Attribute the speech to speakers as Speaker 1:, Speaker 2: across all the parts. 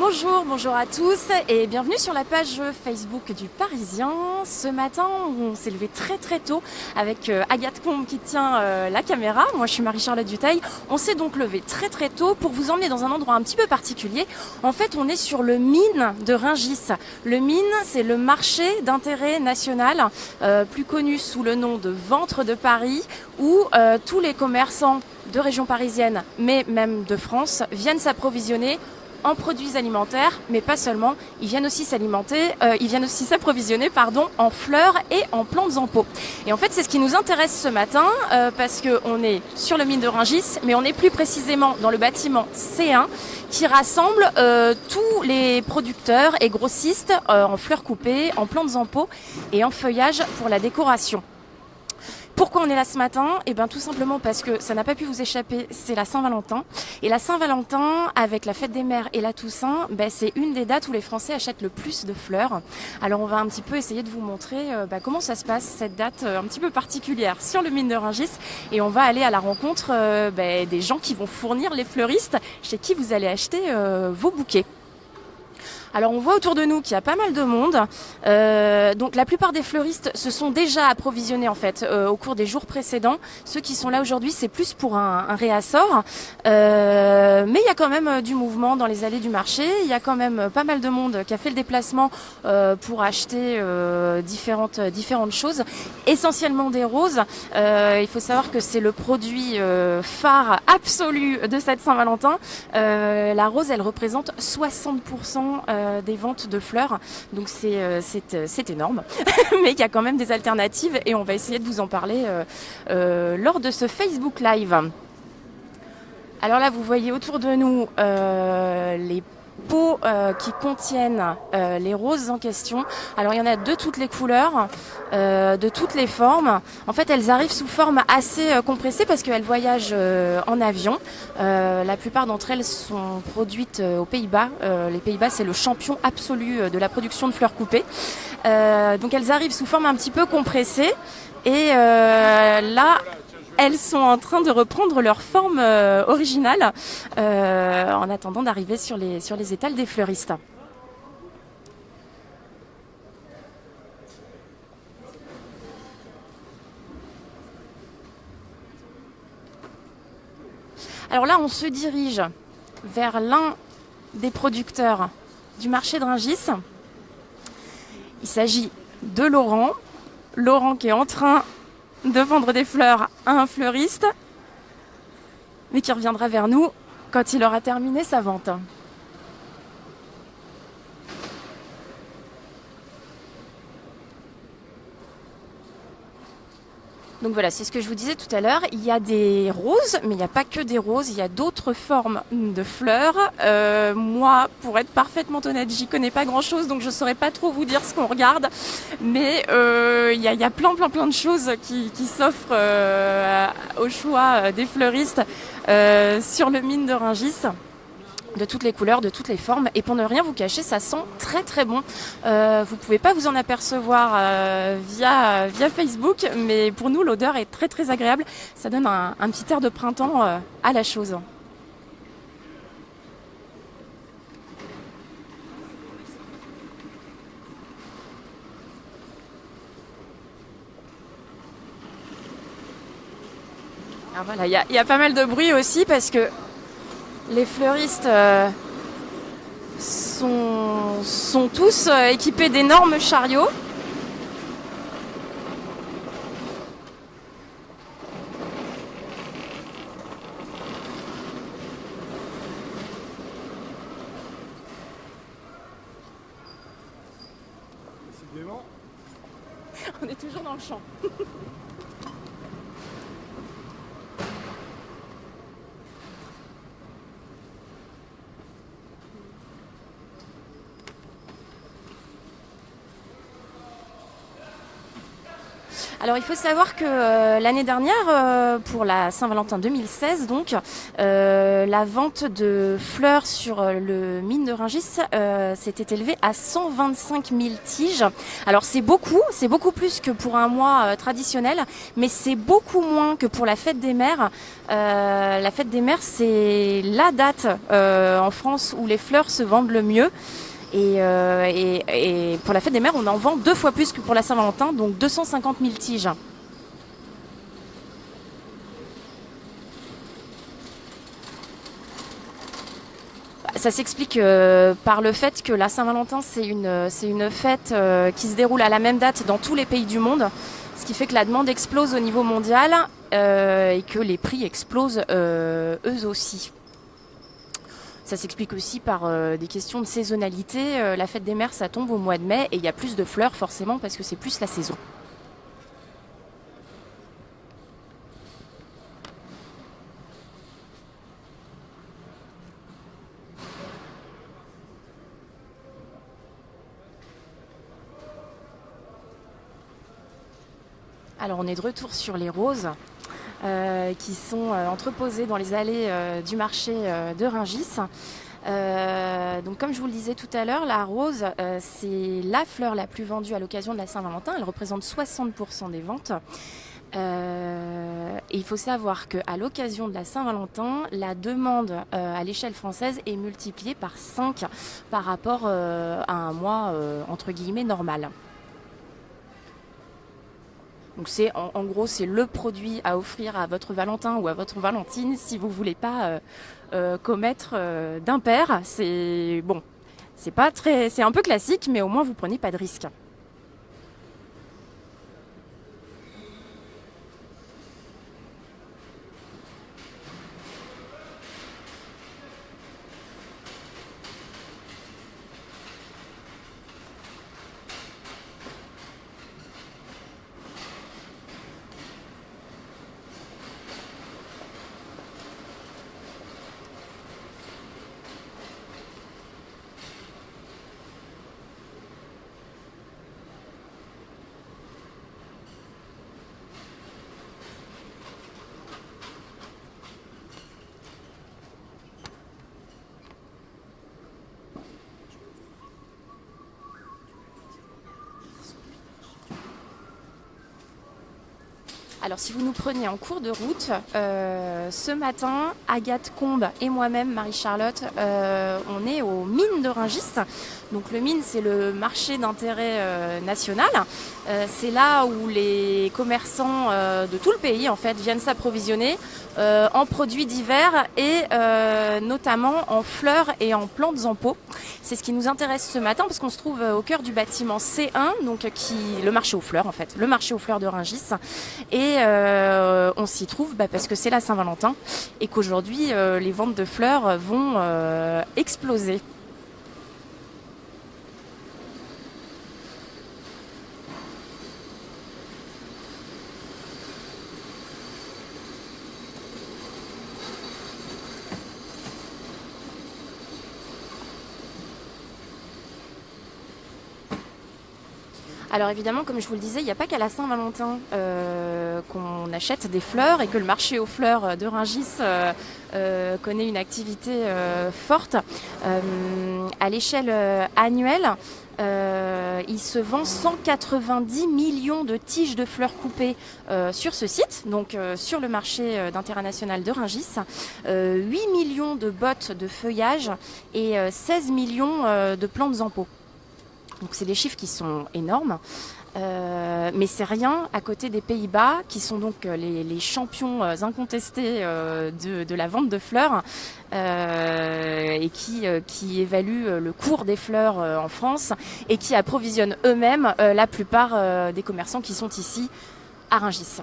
Speaker 1: Bonjour à tous et bienvenue sur la page Facebook du Parisien. Ce matin, on s'est levé très tôt avec Agathe Combe qui tient la caméra. Moi, je suis Marie-Charlotte Dutheil. On s'est donc levé très tôt pour vous emmener dans un endroit un petit peu particulier. En fait, on est sur le Mine de Rungis. Le Mine, c'est le marché d'intérêt national, plus connu sous le nom de Ventre de Paris, où tous les commerçants de région parisienne, mais même de France, viennent s'approvisionner en produits alimentaires, mais pas seulement. Ils viennent aussi s'approvisionner en fleurs et en plantes en pot. Et en fait, c'est ce qui nous intéresse ce matin, parce qu'on est sur le Mine de Rungis, mais on est plus précisément dans le bâtiment C1, qui rassemble tous les producteurs et grossistes en fleurs coupées, en plantes en pot et en feuillage pour la décoration. Pourquoi on est là ce matin ? Eh bien tout simplement parce que ça n'a pas pu vous échapper, c'est la Saint-Valentin. Et la Saint-Valentin, avec la fête des mères et la Toussaint, c'est une des dates où les Français achètent le plus de fleurs. Alors on va un petit peu essayer de vous montrer comment ça se passe, cette date un petit peu particulière sur le Mine de Rungis. Et on va aller à la rencontre des gens qui vont fournir les fleuristes chez qui vous allez acheter vos bouquets. Alors on voit autour de nous qu'il y a pas mal de monde. Donc la plupart des fleuristes se sont déjà approvisionnés en fait au cours des jours précédents. Ceux qui sont là aujourd'hui, c'est plus pour un réassort. Mais il y a quand même du mouvement dans les allées du marché. Il y a quand même pas mal de monde qui a fait le déplacement pour acheter différentes choses. Essentiellement des roses. Il faut savoir que c'est le produit phare absolu de cette Saint-Valentin. La rose, elle représente 60% des ventes de fleurs, donc c'est énorme. Mais il y a quand même des alternatives et on va essayer de vous en parler lors de ce Facebook Live. Alors là, vous voyez autour de nous les pots qui contiennent les roses en question. Alors il y en a de toutes les couleurs, de toutes les formes. En fait, elles arrivent sous forme assez compressée parce qu'elles voyagent en avion. La plupart d'entre elles sont produites aux Pays-Bas. Les Pays-Bas, c'est le champion absolu de la production de fleurs coupées. Donc elles arrivent sous forme un petit peu compressée. Et là, elles sont en train de reprendre leur forme originale en attendant d'arriver sur les étals des fleuristes. Alors là, on se dirige vers l'un des producteurs du marché de Rungis. Il s'agit de Laurent. Laurent qui est en train de vendre des fleurs à un fleuriste, mais qui reviendra vers nous quand il aura terminé sa vente. Donc voilà, c'est ce que je vous disais tout à l'heure. Il y a des roses, mais il n'y a pas que des roses. Il y a d'autres formes de fleurs. Moi, pour être parfaitement honnête, j'y connais pas grand-chose, donc je saurais pas trop vous dire ce qu'on regarde. Mais il y a plein de choses qui s'offrent au choix des fleuristes sur le Mine de Rungis. De toutes les couleurs, de toutes les formes. Et pour ne rien vous cacher, ça sent très bon. Vous pouvez pas vous en apercevoir via Facebook, mais pour nous, l'odeur est très agréable. Ça donne un petit air de printemps à la chose. Alors voilà, il y a pas mal de bruit aussi parce que les fleuristes sont tous équipés d'énormes chariots. On est toujours dans le champ. Alors il faut savoir que l'année dernière, pour la Saint-Valentin 2016, donc, la vente de fleurs sur le mine de Rungis s'était élevée à 125 000 tiges. Alors c'est beaucoup plus que pour un mois traditionnel, mais c'est beaucoup moins que pour la fête des mères. La fête des mères, c'est la date en France où les fleurs se vendent le mieux. Et pour la fête des mères, on en vend 2 fois plus que pour la Saint-Valentin, donc 250 000 tiges. Ça s'explique par le fait que la Saint-Valentin, c'est une fête qui se déroule à la même date dans tous les pays du monde, ce qui fait que la demande explose au niveau mondial et que les prix explosent eux aussi. Ça s'explique aussi par des questions de saisonnalité. La fête des mères, ça tombe au mois de mai et il y a plus de fleurs forcément parce que c'est plus la saison. Alors on est de retour sur les roses qui sont entreposées dans les allées du marché de Rungis. Donc comme je vous le disais tout à l'heure, la rose, c'est la fleur la plus vendue à l'occasion de la Saint-Valentin. Elle représente 60% des ventes. Et il faut savoir qu'à l'occasion de la Saint-Valentin, la demande à l'échelle française est multipliée par 5 par rapport à un mois entre guillemets normal. Donc c'est en gros c'est le produit à offrir à votre Valentin ou à votre Valentine si vous voulez pas commettre d'impair. C'est bon, c'est un peu classique, mais au moins vous prenez pas de risque. Alors si vous nous prenez en cours de route, ce matin, Agathe Combe et moi-même, Marie-Charlotte, on est aux mines de Rungis. Donc le mine, c'est le marché d'intérêt national. C'est là où les commerçants de tout le pays en fait viennent s'approvisionner en produits divers et notamment en fleurs et en plantes en pot. C'est ce qui nous intéresse ce matin parce qu'on se trouve au cœur du bâtiment C1, donc le marché aux fleurs en fait, le marché aux fleurs de Rungis. Et on s'y trouve parce que c'est la Saint-Valentin et qu'aujourd'hui les ventes de fleurs vont exploser. Alors évidemment, comme je vous le disais, il n'y a pas qu'à la Saint-Valentin qu'on achète des fleurs et que le marché aux fleurs de Rungis connaît une activité forte. À l'échelle annuelle, il se vend 190 millions de tiges de fleurs coupées sur ce site, donc sur le marché d'intérêt national de Rungis, 8 millions de bottes de feuillage et 16 millions de plantes en pot. Donc c'est des chiffres qui sont énormes, mais c'est rien à côté des Pays-Bas, qui sont donc les champions incontestés de la vente de fleurs et qui évaluent le cours des fleurs en France et qui approvisionnent eux-mêmes la plupart des commerçants qui sont ici à Rungis.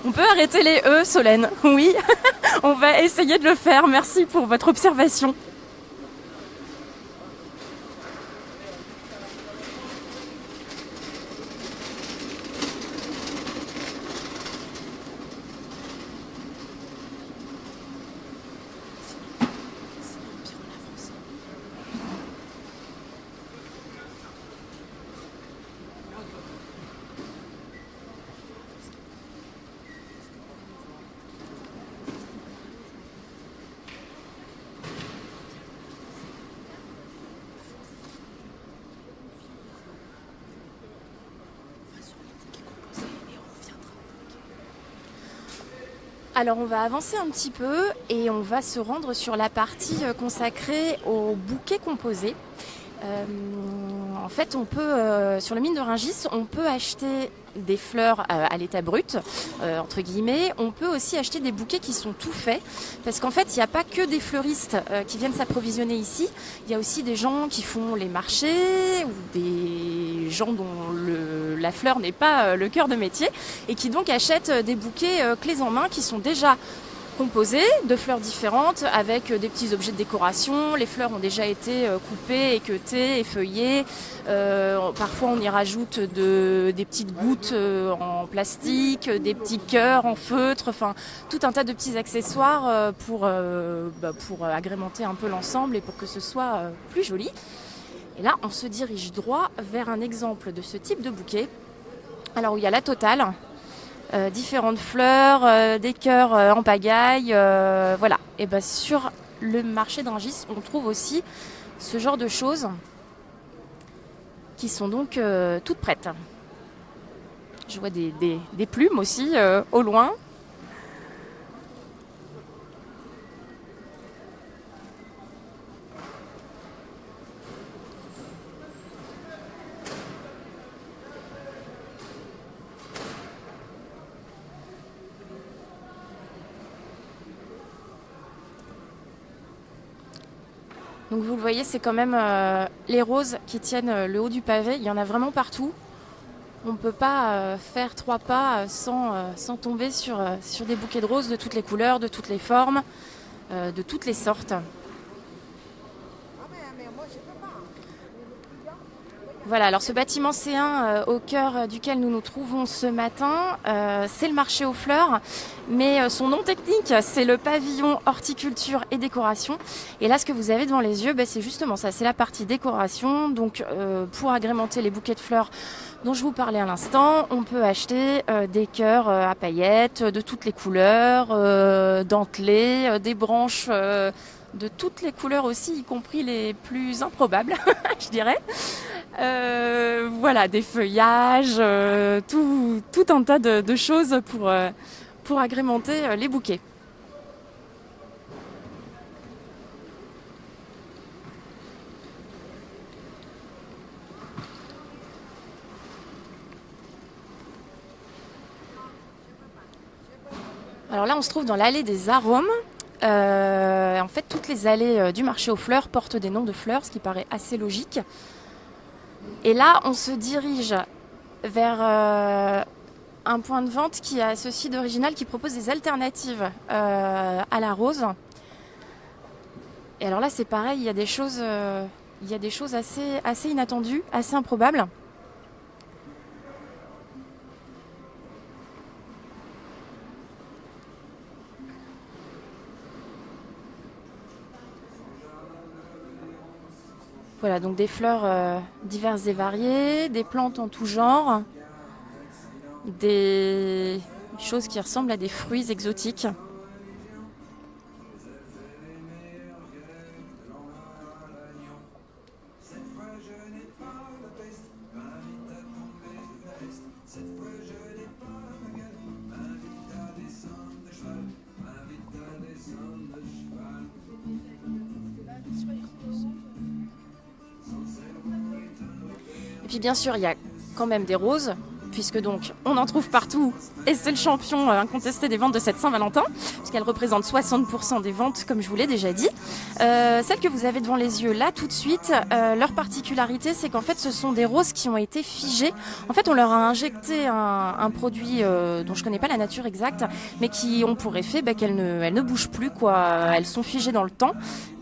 Speaker 1: On peut arrêter les E, Solène. Oui, on va essayer de le faire. Merci pour votre observation. Alors on va avancer un petit peu et on va se rendre sur la partie consacrée aux bouquets composés. Euh, En fait, on peut, sur le mine de Rungis, on peut acheter des fleurs à l'état brut, entre guillemets. On peut aussi acheter des bouquets qui sont tout faits, parce qu'en fait, il n'y a pas que des fleuristes qui viennent s'approvisionner ici. Il y a aussi des gens qui font les marchés ou des gens dont la fleur n'est pas le cœur de métier et qui donc achètent des bouquets clés en main qui sont déjà composées de fleurs différentes avec des petits objets de décoration. Les fleurs ont déjà été coupées, équeutées, effeuillées. Parfois on y rajoute des petites gouttes en plastique, des petits cœurs en feutre, enfin tout un tas de petits accessoires pour agrémenter un peu l'ensemble et pour que ce soit plus joli. Et là on se dirige droit vers un exemple de ce type de bouquet. Alors où il y a la totale. Différentes fleurs, des cœurs en pagaille, voilà. Et ben sur le marché de Rungis, on trouve aussi ce genre de choses qui sont donc toutes prêtes. Je vois des plumes aussi au loin. Donc vous le voyez, c'est quand même les roses qui tiennent le haut du pavé. Il y en a vraiment partout. On ne peut pas faire 3 pas sans tomber sur des bouquets de roses de toutes les couleurs, de toutes les formes, de toutes les sortes. Voilà, alors ce bâtiment C1 au cœur duquel nous nous trouvons ce matin, c'est le marché aux fleurs, mais son nom technique, c'est le pavillon horticulture et décoration. Et là, ce que vous avez devant les yeux, c'est justement ça, c'est la partie décoration. Donc, pour agrémenter les bouquets de fleurs dont je vous parlais à l'instant, on peut acheter des cœurs à paillettes de toutes les couleurs, dentelés, des branches de toutes les couleurs aussi, y compris les plus improbables, je dirais. Voilà, des feuillages, tout un tas de choses pour agrémenter les bouquets. Alors là, on se trouve dans l'allée des arômes. En fait, toutes les allées du marché aux fleurs portent des noms de fleurs, ce qui paraît assez logique. Et là, on se dirige vers un point de vente qui a ceci d'original, qui propose des alternatives à la rose. Et alors là, c'est pareil, il y a des choses assez inattendues, assez improbables. Voilà, donc des fleurs diverses et variées, des plantes en tout genre, des choses qui ressemblent à des fruits exotiques. Et puis bien sûr, il y a quand même des roses, puisque donc on en trouve partout, et c'est le champion incontesté des ventes de cette Saint-Valentin, puisqu'elle représente 60% des ventes, comme je vous l'ai déjà dit. Celles que vous avez devant les yeux là tout de suite, leur particularité, c'est qu'en fait ce sont des roses qui ont été figées. En fait, on leur a injecté un produit dont je connais pas la nature exacte, mais qui ont pour effet qu'elles ne bougent plus, quoi. Elles sont figées dans le temps,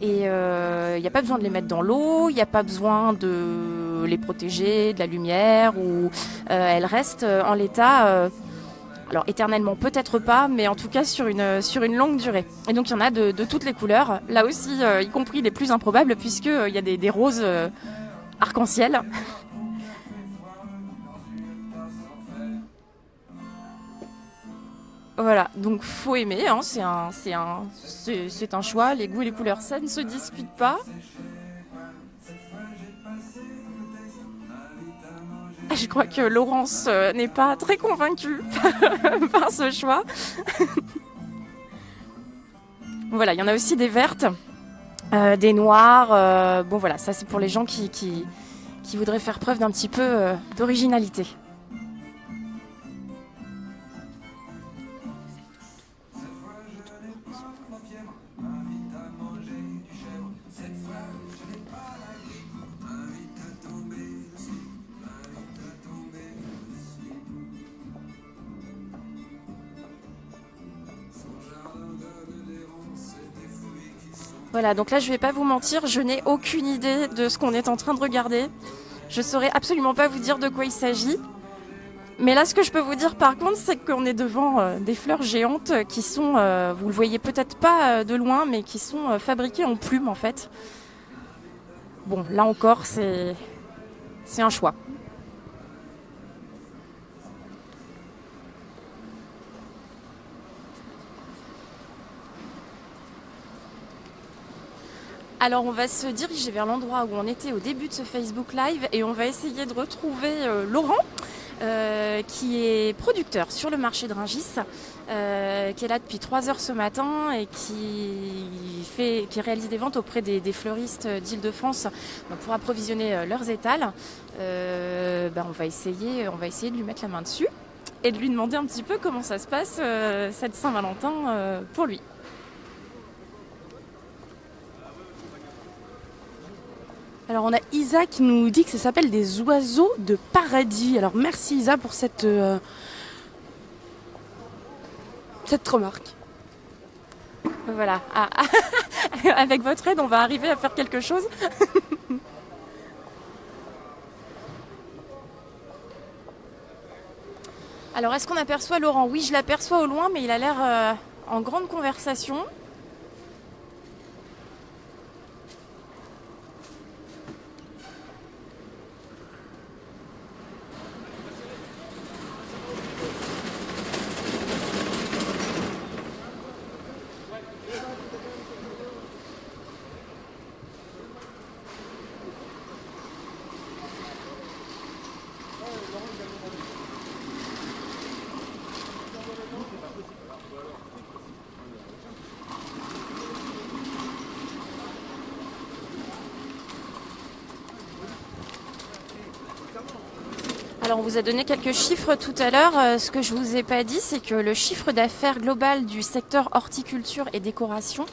Speaker 1: et il n'y a pas besoin de les mettre dans l'eau, il n'y a pas besoin de les protéger de la lumière, ou elles restent en l'état, alors éternellement peut-être pas, mais en tout cas sur une longue durée. Et donc il y en a de toutes les couleurs, là aussi y compris les plus improbables, puisqu'il y a des roses arc-en-ciel. Voilà, donc faut aimer, hein, c'est un choix, les goûts et les couleurs ça ne se discute pas. Je crois que Laurence n'est pas très convaincue par ce choix. Voilà, il y en a aussi des vertes, des noires. Bon voilà, ça c'est pour les gens qui voudraient faire preuve d'un petit peu d'originalité. Voilà, donc là je vais pas vous mentir, je n'ai aucune idée de ce qu'on est en train de regarder. Je saurais absolument pas vous dire de quoi il s'agit. Mais là ce que je peux vous dire par contre, c'est qu'on est devant des fleurs géantes qui sont, vous le voyez peut-être pas de loin, mais qui sont fabriquées en plumes en fait. Bon, là encore, c'est un choix. Alors on va se diriger vers l'endroit où on était au début de ce Facebook Live et on va essayer de retrouver Laurent, qui est producteur sur le marché de Rungis, qui est là depuis 3 heures ce matin et qui réalise des ventes auprès des fleuristes d'Île-de-France pour approvisionner leurs étals. On va essayer de lui mettre la main dessus et de lui demander un petit peu comment ça se passe cette Saint-Valentin pour lui.
Speaker 2: Alors on a Isa qui nous dit que ça s'appelle des oiseaux de paradis. Alors merci Isa pour cette remarque.
Speaker 1: Voilà. Avec votre aide, on va arriver à faire quelque chose. Alors est-ce qu'on aperçoit Laurent? Oui, je l'aperçois au loin, mais il a l'air en grande conversation. Alors on vous a donné quelques chiffres tout à l'heure. Ce que je vous ai pas dit, c'est que le chiffre d'affaires global du secteur horticulture et décoration,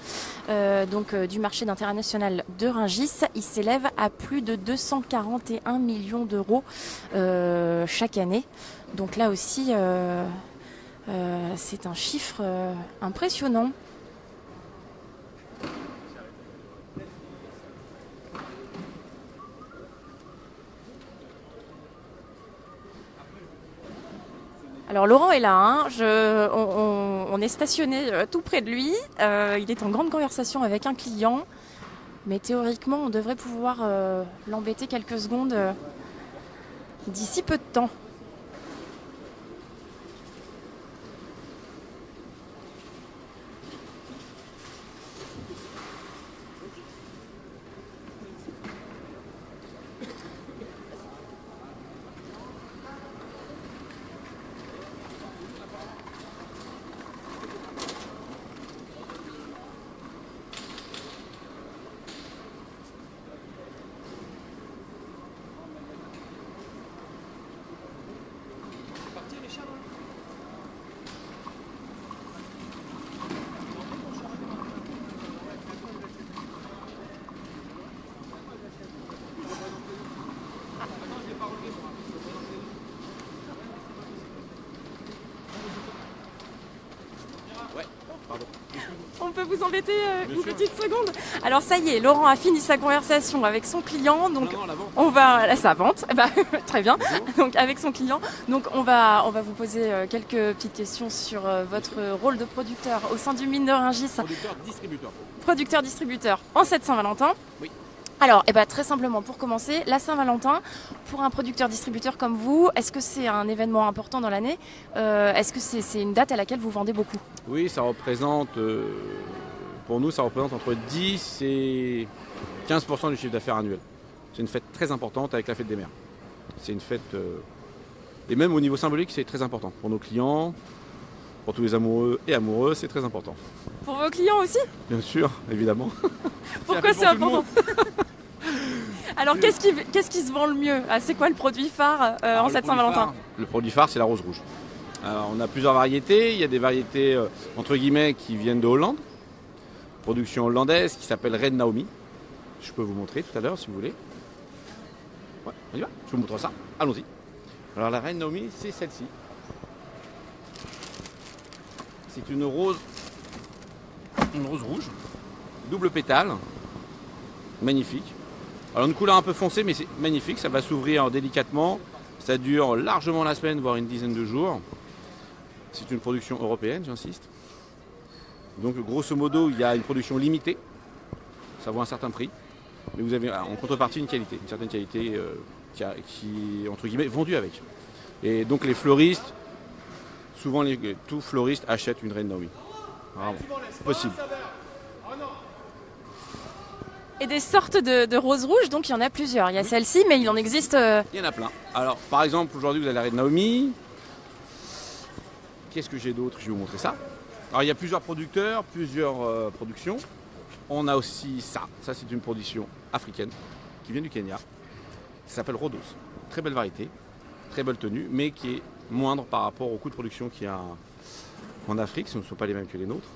Speaker 1: du marché d'intérêt national de Rungis, il s'élève à plus de 241 millions d'euros chaque année. Donc là aussi, c'est un chiffre impressionnant. Alors Laurent est là, hein. On est stationné tout près de lui. Il est en grande conversation avec un client. Mais théoriquement, on devrait pouvoir l'embêter quelques secondes d'ici peu de temps. On peut vous embêter une petite seconde? Alors ça y est, Laurent a fini sa conversation avec son client, donc on va là, sa vente, très bien. Donc avec son client, donc on va vous poser quelques petites questions sur votre rôle de producteur au sein du mine de Rungis. Producteur-distributeur en cette Saint-Valentin.
Speaker 3: Oui.
Speaker 1: Alors, très simplement, pour commencer, la Saint-Valentin, pour un producteur-distributeur comme vous, est-ce que c'est un événement important dans l'année? Est-ce que c'est une date à laquelle vous vendez beaucoup?
Speaker 3: Oui, ça représente, pour nous, ça représente entre 10 et 15% du chiffre d'affaires annuel. C'est une fête très importante avec la fête des mères. C'est une fête, et même au niveau symbolique, c'est très important pour nos clients. Pour tous les amoureux et amoureuses, c'est très important.
Speaker 1: Pour vos clients aussi?
Speaker 3: Bien sûr, évidemment.
Speaker 1: Pourquoi c'est important? Alors qu'est-ce qui se vend le mieux? C'est quoi le produit phare en cette Saint-Valentin?
Speaker 3: Le produit phare, c'est la rose rouge. Alors, on a plusieurs variétés. Il y a des variétés entre guillemets qui viennent de Hollande. Production hollandaise qui s'appelle Red Naomi. Je peux vous montrer tout à l'heure si vous voulez. Ouais, on y va. Je vous montre ça. Allons-y. Alors la Red Naomi, c'est celle-ci. C'est une rose rouge, double pétale, magnifique. Alors une couleur un peu foncée, mais c'est magnifique. Ça va s'ouvrir délicatement. Ça dure largement la semaine, voire une dizaine de jours. C'est une production européenne, j'insiste. Donc grosso modo, il y a une production limitée. Ça vaut un certain prix. Mais vous avez en contrepartie une certaine qualité qui est entre guillemets vendue avec. Et donc les fleuristes, souvent tout fleuriste achète une Red Naomi. Vraiment, possible.
Speaker 1: Et des sortes de roses rouges, donc il y en a plusieurs. Il y a celle-ci, mais il en existe...
Speaker 3: Il y en a plein. Alors par exemple, aujourd'hui vous avez la Red Naomi. Qu'est-ce que j'ai d'autre? Je vais vous montrer ça. Alors il y a plusieurs producteurs, plusieurs productions. On a aussi ça. Ça c'est une production africaine qui vient du Kenya. Ça s'appelle Rhodos. Très belle variété, très belle tenue, mais qui est moindre par rapport au coût de production qu'il y a en Afrique. Ce ne sont pas les mêmes que les nôtres.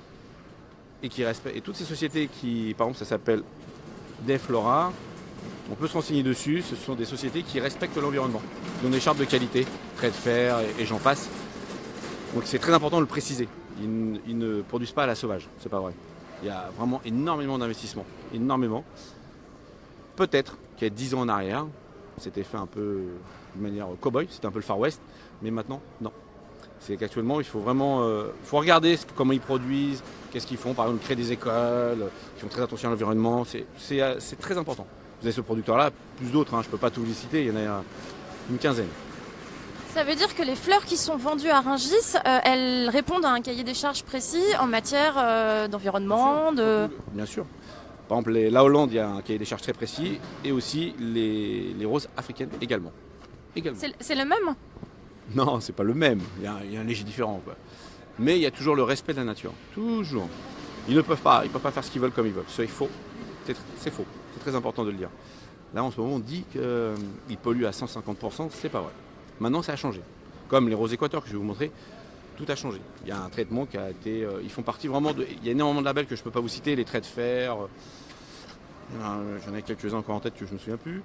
Speaker 3: Et qui respectent. Et toutes ces sociétés qui, par exemple, ça s'appelle Deflora. On peut se renseigner dessus. Ce sont des sociétés qui respectent l'environnement. Ils ont des chartes de qualité, trait de fer et j'en passe. Donc c'est très important de le préciser. Ils ne produisent pas à la sauvage, c'est pas vrai. Il y a vraiment énormément d'investissements, énormément. Peut-être qu'il y a 10 ans en arrière, c'était fait un peu de manière cow-boy, c'était un peu le Far West, mais maintenant, non. C'est qu'actuellement, il faut vraiment faut regarder comment ils produisent, qu'est-ce qu'ils font, par exemple, créer des écoles, ils font très attention à l'environnement, c'est très important. Vous avez ce producteur-là, plus d'autres, je ne peux pas tous les citer, il y en a une quinzaine.
Speaker 1: Ça veut dire que les fleurs qui sont vendues à Rungis, elles répondent à un cahier des charges précis en matière d'environnement,
Speaker 3: Bien sûr. Par exemple, la Hollande, il y a un cahier des charges très précis, et aussi les roses africaines également.
Speaker 1: C'est le même?
Speaker 3: Non, c'est pas le même. Il y a un léger différent, quoi. Mais il y a toujours le respect de la nature. Toujours. Ils ne peuvent pas faire ce qu'ils veulent comme ils veulent. C'est faux. C'est faux. C'est très important de le dire. Là, en ce moment, on dit qu'ils polluent à 150%. C'est pas vrai. Maintenant, ça a changé. Comme les roses Équateur que je vais vous montrer, tout a changé. Il y a un traitement qui a été... ils font partie vraiment de... Il y a énormément de labels que je ne peux pas vous citer, les traits de fer. J'en ai quelques-uns encore en tête que je ne me souviens plus.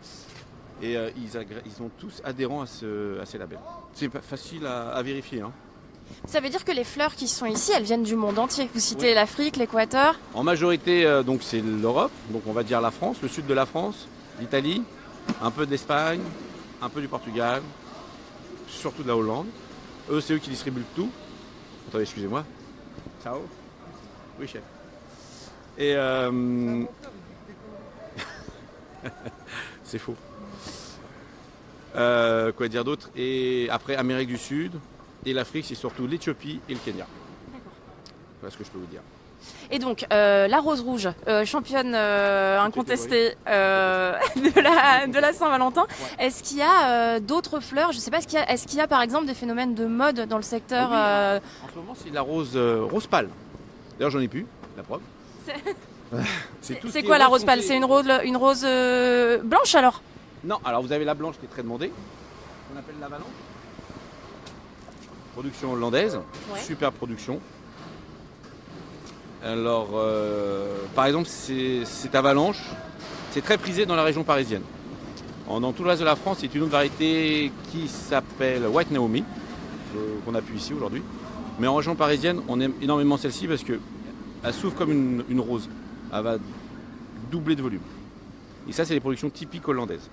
Speaker 3: Et ils sont tous adhérents à ces labels. C'est pas facile à vérifier.
Speaker 1: Ça veut dire que les fleurs qui sont ici, elles viennent du monde entier. Vous citez l'Afrique, l'Équateur.
Speaker 3: En majorité, donc c'est l'Europe. Donc on va dire la France, le sud de la France, l'Italie, un peu d'Espagne, un peu du Portugal. Surtout de la Hollande. Eux, c'est eux qui distribuent tout. Attendez, excusez-moi. Ciao. Oui, chef. Et c'est faux. Quoi dire d'autre? Et après, Amérique du Sud et l'Afrique, c'est surtout l'Éthiopie et le Kenya. Voilà ce que je peux vous dire.
Speaker 1: Et donc, la rose rouge, championne incontestée de la Saint-Valentin. Ouais. Est-ce qu'il y a d'autres fleurs? Je ne sais pas, est-ce qu'il y a par exemple des phénomènes de mode dans le secteur?
Speaker 3: En ce moment, c'est la rose pâle. D'ailleurs, j'en ai plus, la preuve.
Speaker 1: C'est quoi la rose pâle? C'est une rose blanche alors?
Speaker 3: Non, alors vous avez la blanche qui est très demandée, qu'on appelle la Valence. Production hollandaise, ouais. Super production. Alors, par exemple, cette avalanche, c'est très prisé dans la région parisienne. Dans tout le reste de la France, c'est une autre variété qui s'appelle White Naomi, qu'on a pu ici aujourd'hui. Mais en région parisienne, on aime énormément celle-ci parce qu'elle s'ouvre comme une rose. Elle va doubler de volume. Et ça, c'est les productions typiques hollandaises.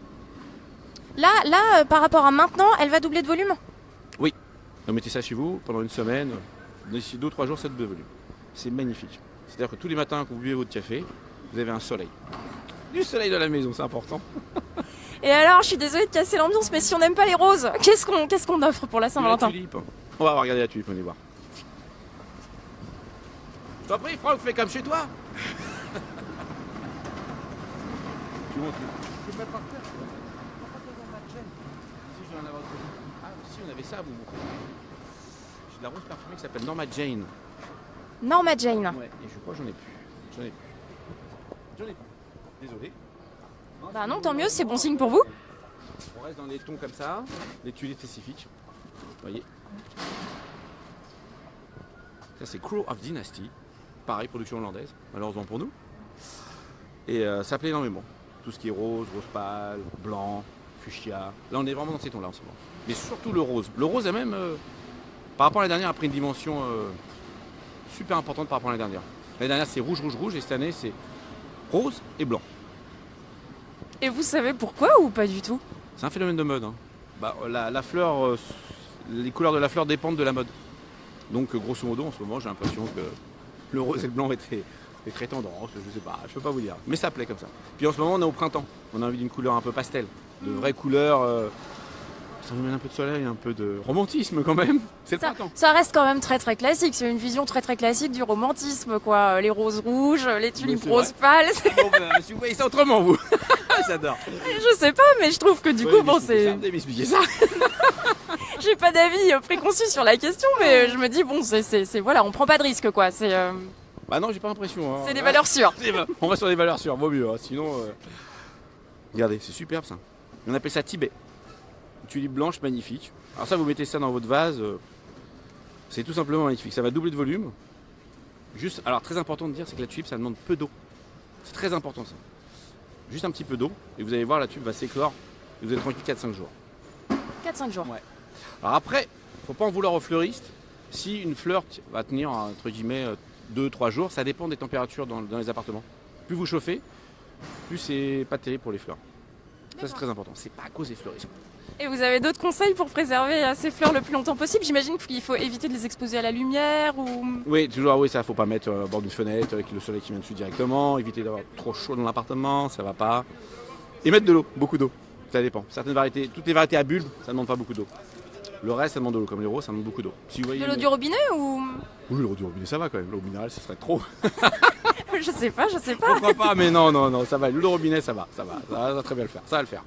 Speaker 1: Là, par rapport à maintenant, elle va doubler de volume?
Speaker 3: Oui. Vous mettez ça chez vous pendant une semaine. D'ici 2 ou 3 jours, ça double de volume. C'est magnifique. C'est-à-dire que tous les matins, quand vous buvez votre café, vous avez un soleil. Du soleil dans la maison, c'est important.
Speaker 1: Et alors, je suis désolée de casser l'ambiance, mais si on n'aime pas les roses, qu'est-ce qu'on offre pour la Saint-Valentin?
Speaker 3: La tulipe. On va regarder la tulipe, on y voir. Je t'en prie, Franck, fais comme chez toi. Tu montres. Je peux mettre par terre. Si je dois en avoir. Ah, si on avait ça à vous montrer. de la rose parfumée qui s'appelle Norma Jane.
Speaker 1: Norma Jane.
Speaker 3: Ouais, et je crois que j'en ai plus. J'en ai plus. Désolé.
Speaker 1: Bah non, tant mieux, c'est bon signe pour vous.
Speaker 3: On reste dans les tons comme ça, les tuiles spécifiques. Vous voyez. Ça c'est Crow of Dynasty. Pareil, production hollandaise, malheureusement pour nous. Et ça plaît énormément. Tout ce qui est rose, rose pâle, blanc, fuchsia. Là on est vraiment dans ces tons-là en ce moment. Mais surtout le rose. Le rose a même, par rapport à l'année dernière, a pris une dimension super importante par rapport à l'année dernière. L'année dernière c'est rouge, rouge, rouge, et cette année c'est rose et blanc.
Speaker 1: Et vous savez pourquoi ou pas du tout?
Speaker 3: C'est un phénomène de mode. Hein. Bah, la fleur, les couleurs de la fleur dépendent de la mode. Donc grosso modo en ce moment j'ai l'impression que le rose et le blanc est très tendance, je sais pas, je peux pas vous dire. Mais ça plaît comme ça. Puis en ce moment on est au printemps, on a envie d'une couleur un peu pastel, de vraies couleurs, ça nous mène un peu de soleil, un peu de romantisme quand même. C'est le printemps.
Speaker 1: Ça reste quand même très très classique, c'est une vision très très classique du romantisme quoi. Les roses rouges, les tulipes roses pâles.
Speaker 3: Bon, bah, si vous voyez ça autrement vous, j'adore.
Speaker 1: Je sais pas, mais je trouve que du coup bon c'est...
Speaker 3: Vous devez m'expliquer ça.
Speaker 1: J'ai pas d'avis préconçu sur la question, mais je me dis bon c'est voilà, on prend pas de risque quoi. C'est
Speaker 3: Bah non j'ai pas l'impression. Hein.
Speaker 1: des valeurs sûres.
Speaker 3: On va sur des valeurs sûres, vaut mieux. Hein. Sinon, regardez, c'est superbe ça. On appelle ça Tibet. Une tulipe blanche magnifique. Alors ça, vous mettez ça dans votre vase. C'est tout simplement magnifique. Ça va doubler de volume. Juste, alors très important de dire, c'est que la tulipe, ça demande peu d'eau. C'est très important ça. Juste un petit peu d'eau. Et vous allez voir, la tulipe va s'éclore. Et vous êtes tranquille 4-5 jours.
Speaker 1: 4-5 jours.
Speaker 3: Ouais. Alors après, faut pas en vouloir aux fleuristes. Si une fleur va tenir, entre guillemets, 2-3 jours, ça dépend des températures dans les appartements. Plus vous chauffez, plus c'est pas terrible pour les fleurs. Ça c'est très important. C'est pas à cause des fleuristes.
Speaker 1: Et vous avez d'autres conseils pour préserver ces fleurs le plus longtemps possible? J'imagine qu'il faut éviter de les exposer à la lumière ou...
Speaker 3: Oui, toujours, oui, ça faut pas mettre au bord d'une fenêtre avec le soleil qui vient dessus directement, éviter d'avoir trop chaud dans l'appartement, ça va pas. Et mettre de l'eau, beaucoup d'eau, ça dépend. Certaines variétés, toutes les variétés à bulbes, ça demande pas beaucoup d'eau. Le reste, ça demande de l'eau, comme les roses, ça demande beaucoup d'eau. Si vous voyez
Speaker 1: De l'eau du robinet ou...
Speaker 3: Oui, l'eau du robinet, ça va quand même. L'eau minérale, ce serait trop.
Speaker 1: Je sais pas.
Speaker 3: Pourquoi pas, mais non, ça va. L'eau de robinet, ça va très bien le faire. Ça va le faire.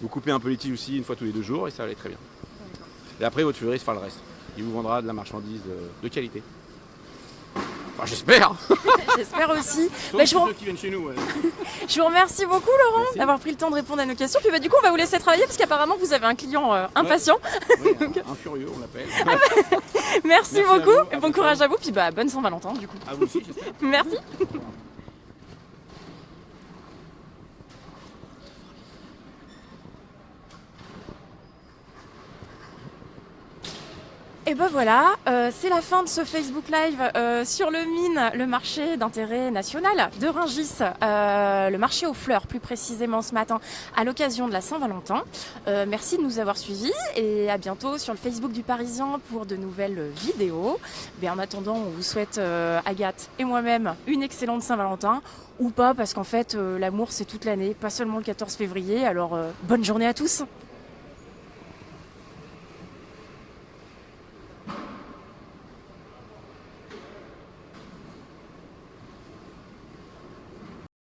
Speaker 3: Vous coupez un peu les tiges aussi une fois tous les 2 jours et ça va aller très bien. Et après, votre fleuriste fera le reste. Il vous vendra de la marchandise de qualité. Enfin, j'espère.
Speaker 1: J'espère aussi.
Speaker 3: Sauf ceux qui viennent chez nous. Ouais.
Speaker 1: Je vous remercie beaucoup Laurent d'avoir pris le temps de répondre à nos questions. Puis du coup, on va vous laisser travailler parce qu'apparemment, vous avez un client impatient.
Speaker 3: Ouais, un furieux, on l'appelle.
Speaker 1: Merci beaucoup.
Speaker 3: À vous,
Speaker 1: et bon courage à vous. Puis bonne Saint-Valentin du coup.
Speaker 3: À vous aussi, j'espère.
Speaker 1: Merci. Et ben voilà, c'est la fin de ce Facebook Live sur le MIN, le marché d'intérêt national de Rungis, le marché aux fleurs plus précisément ce matin à l'occasion de la Saint-Valentin. Merci de nous avoir suivis et à bientôt sur le Facebook du Parisien pour de nouvelles vidéos. Mais en attendant, on vous souhaite, Agathe et moi-même, une excellente Saint-Valentin, ou pas parce qu'en fait l'amour c'est toute l'année, pas seulement le 14 février, alors bonne journée à tous.